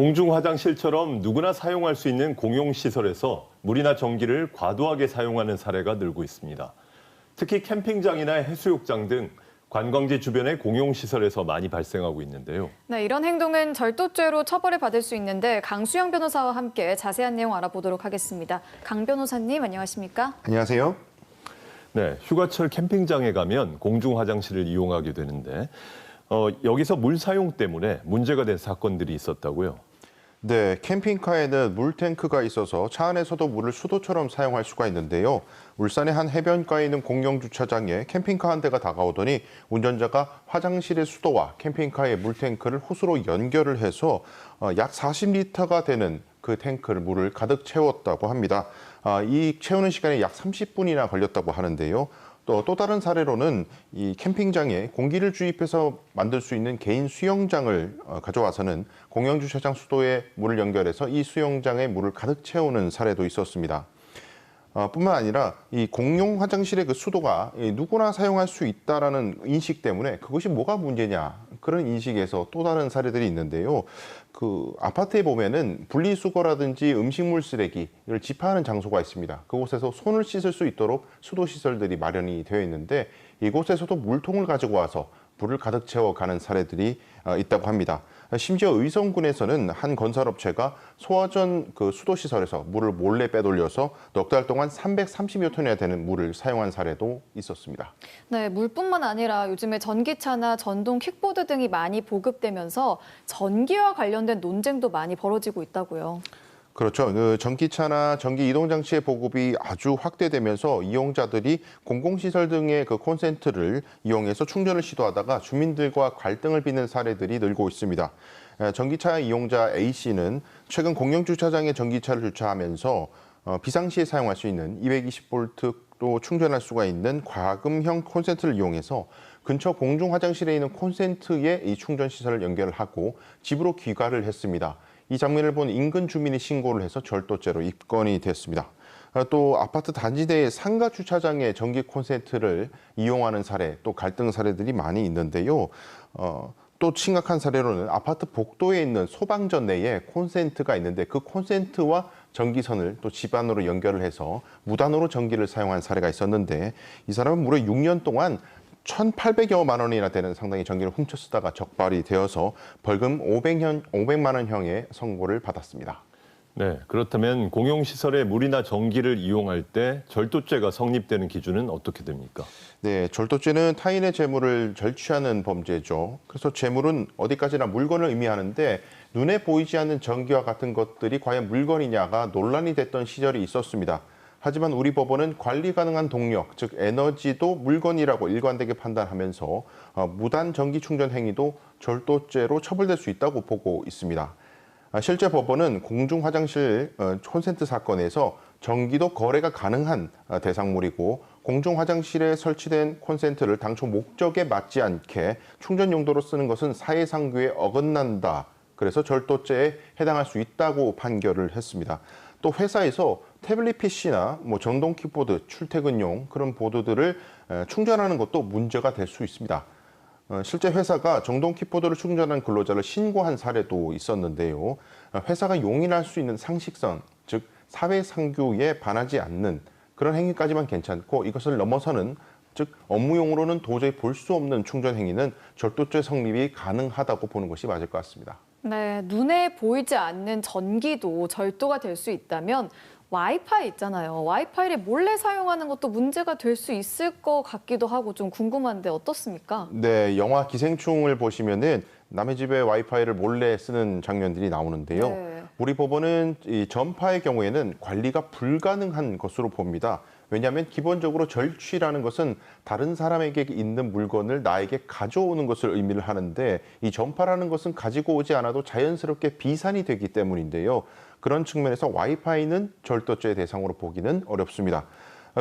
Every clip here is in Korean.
공중 화장실처럼 누구나 사용할 수 있는 공용시설에서 물이나 전기를 과도하게 사용하는 사례가 늘고 있습니다. 특히 캠핑장이나 해수욕장 등 관광지 주변의 공용시설에서 많이 발생하고 있는데요. 네, 이런 행동은 절도죄로 처벌을 받을 수 있는데 강수영 변호사와 함께 자세한 내용 알아보도록 하겠습니다. 강 변호사님, 안녕하십니까? 안녕하세요. 네, 휴가철 캠핑장에 가면 공중 화장실을 이용하게 되는데 여기서 물 사용 때문에 문제가 된 사건들이 있었다고요? 네, 캠핑카에는 물탱크가 있어서 차 안에서도 물을 수도처럼 사용할 수가 있는데요. 울산의 한 해변가에 있는 공영주차장에 캠핑카 한 대가 다가오더니 운전자가 화장실의 수도와 캠핑카의 물탱크를 호스로 연결을 해서 약 40리터가 되는 그 탱크를 물을 가득 채웠다고 합니다. 이 채우는 시간이 약 30분이나 걸렸다고 하는데요. 또 다른 사례로는 이 캠핑장에 공기를 주입해서 만들 수 있는 개인 수영장을 가져와서는 공영주차장 수도에 물을 연결해서 이 수영장에 물을 가득 채우는 사례도 있었습니다. 뿐만 아니라 이 공용 화장실의 그 수도가 누구나 사용할 수 있다라는 인식 때문에 그것이 뭐가 문제냐 그런 인식에서 또 다른 사례들이 있는데요. 그 아파트에 보면은 분리수거라든지 음식물 쓰레기를 집하하는 장소가 있습니다. 그곳에서 손을 씻을 수 있도록 수도 시설들이 마련이 되어 있는데 이곳에서도 물통을 가지고 와서 물을 가득 채워가는 사례들이 있다고 합니다. 심지어 의성군에서는 한 건설업체가 소화전 그 수도시설에서 물을 몰래 빼돌려서 넉 달 동안 330여 톤이나 되는 물을 사용한 사례도 있었습니다. 네, 물뿐만 아니라 요즘에 전기차나 전동 킥보드 등이 많이 보급되면서 전기와 관련된 논쟁도 많이 벌어지고 있다고요. 그렇죠. 그 전기차나 전기 이동장치의 보급이 아주 확대되면서 이용자들이 공공시설 등의 그 콘센트를 이용해서 충전을 시도하다가 주민들과 갈등을 빚는 사례들이 늘고 있습니다. 전기차 이용자 A씨는 최근 공영주차장에 전기차를 주차하면서 비상시에 사용할 수 있는 220V로 충전할 수가 있는 과금형 콘센트를 이용해서 근처 공중 화장실에 있는 콘센트에 이 충전 시설을 연결을 하고 집으로 귀가를 했습니다. 이 장면을 본 인근 주민이 신고를 해서 절도죄로 입건이 됐습니다. 또 아파트 단지 내의 상가 주차장에 전기 콘센트를 이용하는 사례, 또 갈등 사례들이 많이 있는데요. 또 심각한 사례로는 아파트 복도에 있는 소방전 내에 콘센트가 있는데 그 콘센트와 전기선을 또 집 안으로 연결을 해서 무단으로 전기를 사용한 사례가 있었는데 이 사람은 무려 6년 동안 1,800여만 원이나 되는 상당히 전기를 훔쳐 쓰다가 적발이 되어서 벌금 500만 원형의 선고를 받았습니다. 네, 그렇다면 공용시설에 물이나 전기를 이용할 때 절도죄가 성립되는 기준은 어떻게 됩니까? 네, 절도죄는 타인의 재물을 절취하는 범죄죠. 그래서 재물은 어디까지나 물건을 의미하는데 눈에 보이지 않는 전기와 같은 것들이 과연 물건이냐가 논란이 됐던 시절이 있었습니다. 하지만 우리 법원은 관리 가능한 동력, 즉 에너지도 물건이라고 일관되게 판단하면서 무단 전기 충전 행위도 절도죄로 처벌될 수 있다고 보고 있습니다. 실제 법원은 공중 화장실 콘센트 사건에서 전기도 거래가 가능한 대상물이고 공중 화장실에 설치된 콘센트를 당초 목적에 맞지 않게 충전 용도로 쓰는 것은 사회상규에 어긋난다. 그래서 절도죄에 해당할 수 있다고 판결을 했습니다. 또 회사에서 태블릿 PC나 전동 킥보드, 출퇴근용 그런 보드들을 충전하는 것도 문제가 될 수 있습니다. 실제 회사가 전동 킥보드를 충전한 근로자를 신고한 사례도 있었는데요. 회사가 용인할 수 있는 상식선, 즉 사회상규에 반하지 않는 그런 행위까지만 괜찮고 이것을 넘어서는 즉 업무용으로는 도저히 볼 수 없는 충전 행위는 절도죄 성립이 가능하다고 보는 것이 맞을 것 같습니다. 네, 눈에 보이지 않는 전기도 절도가 될 수 있다면 와이파이 있잖아요. 와이파이를 몰래 사용하는 것도 문제가 될 수 있을 것 같기도 하고 좀 궁금한데 어떻습니까? 네, 영화 기생충을 보시면은 남의 집에 와이파이를 몰래 쓰는 장면들이 나오는데요. 네. 우리 법원은 이 전파의 경우에는 관리가 불가능한 것으로 봅니다. 왜냐하면 기본적으로 절취라는 것은 다른 사람에게 있는 물건을 나에게 가져오는 것을 의미를 하는데 이 전파라는 것은 가지고 오지 않아도 자연스럽게 비산이 되기 때문인데요. 그런 측면에서 와이파이는 절도죄 대상으로 보기는 어렵습니다.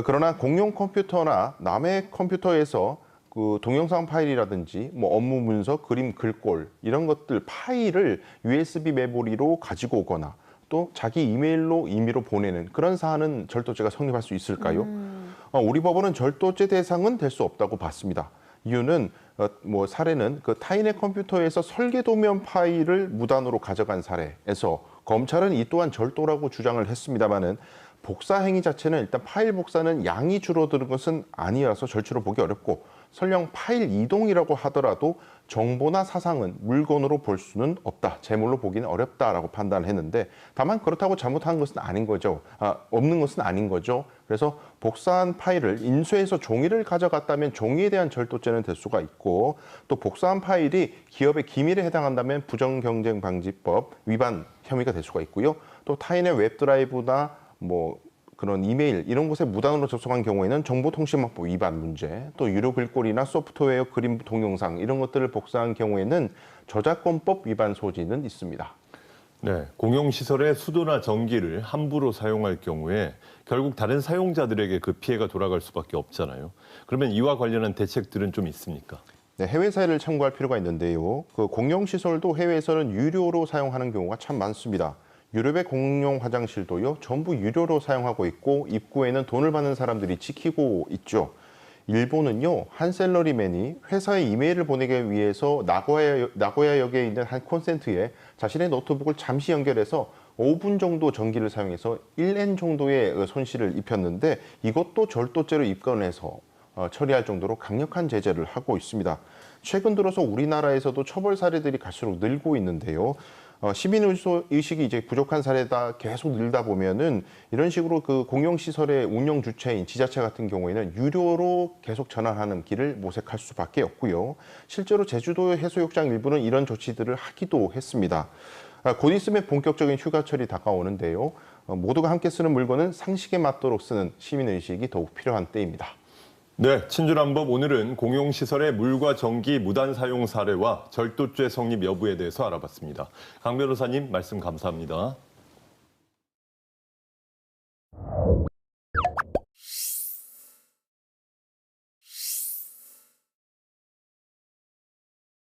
그러나 공용 컴퓨터나 남의 컴퓨터에서 그 동영상 파일이라든지 업무 문서, 그림, 글꼴 이런 것들 파일을 USB 메모리로 가지고 오거나 또 자기 이메일로 임의로 보내는 그런 사안은 절도죄가 성립할 수 있을까요? 우리 법원은 절도죄 대상은 될 수 없다고 봤습니다. 이유는 사례는 그 타인의 컴퓨터에서 설계 도면 파일을 무단으로 가져간 사례에서 검찰은 이 또한 절도라고 주장을 했습니다마는 복사 행위 자체는 일단 파일 복사는 양이 줄어드는 것은 아니어서 절대로 보기 어렵고 설령 파일 이동이라고 하더라도 정보나 사상은 물건으로 볼 수는 없다. 재물로 보기는 어렵다라고 판단을 했는데 다만 그렇다고 잘못한 것은 아닌 거죠. 없는 것은 아닌 거죠. 그래서 복사한 파일을 인쇄해서 종이를 가져갔다면 종이에 대한 절도죄는 될 수가 있고 또 복사한 파일이 기업의 기밀에 해당한다면 부정경쟁방지법 위반 혐의가 될 수가 있고요. 또 타인의 웹드라이브나 그런 이메일 이런 곳에 무단으로 접속한 경우에는 정보통신망법 위반 문제, 또 유료 글꼴이나 소프트웨어, 그림, 동영상 이런 것들을 복사한 경우에는 저작권법 위반 소지는 있습니다. 네, 공용시설의 수도나 전기를 함부로 사용할 경우에 결국 다른 사용자들에게 그 피해가 돌아갈 수밖에 없잖아요. 그러면 이와 관련한 대책들은 좀 있습니까? 네, 해외 사례를 참고할 필요가 있는데요. 그 공용시설도 해외에서는 유료로 사용하는 경우가 참 많습니다. 유럽의 공용 화장실도요, 전부 유료로 사용하고 있고 입구에는 돈을 받는 사람들이 지키고 있죠. 일본은요, 한 셀러리맨이 회사에 이메일을 보내기 위해서 나고야역에 있는 한 콘센트에 자신의 노트북을 잠시 연결해서 5분 정도 전기를 사용해서 1엔 정도의 손실을 입혔는데 이것도 절도죄로 입건해서 처리할 정도로 강력한 제재를 하고 있습니다. 최근 들어서 우리나라에서도 처벌 사례들이 갈수록 늘고 있는데요. 시민 의식이 이제 부족한 사례다 계속 늘다 보면은 이런 식으로 그 공용시설의 운영 주체인 지자체 같은 경우에는 유료로 계속 전환하는 길을 모색할 수밖에 없고요. 실제로 제주도 해수욕장 일부는 이런 조치들을 하기도 했습니다. 곧 있으면 본격적인 휴가철이 다가오는데요. 모두가 함께 쓰는 물건은 상식에 맞도록 쓰는 시민 의식이 더욱 필요한 때입니다. 네, 친절한 법 오늘은 공용시설의 물과 전기 무단 사용 사례와 절도죄 성립 여부에 대해서 알아봤습니다. 강 변호사님 말씀 감사합니다.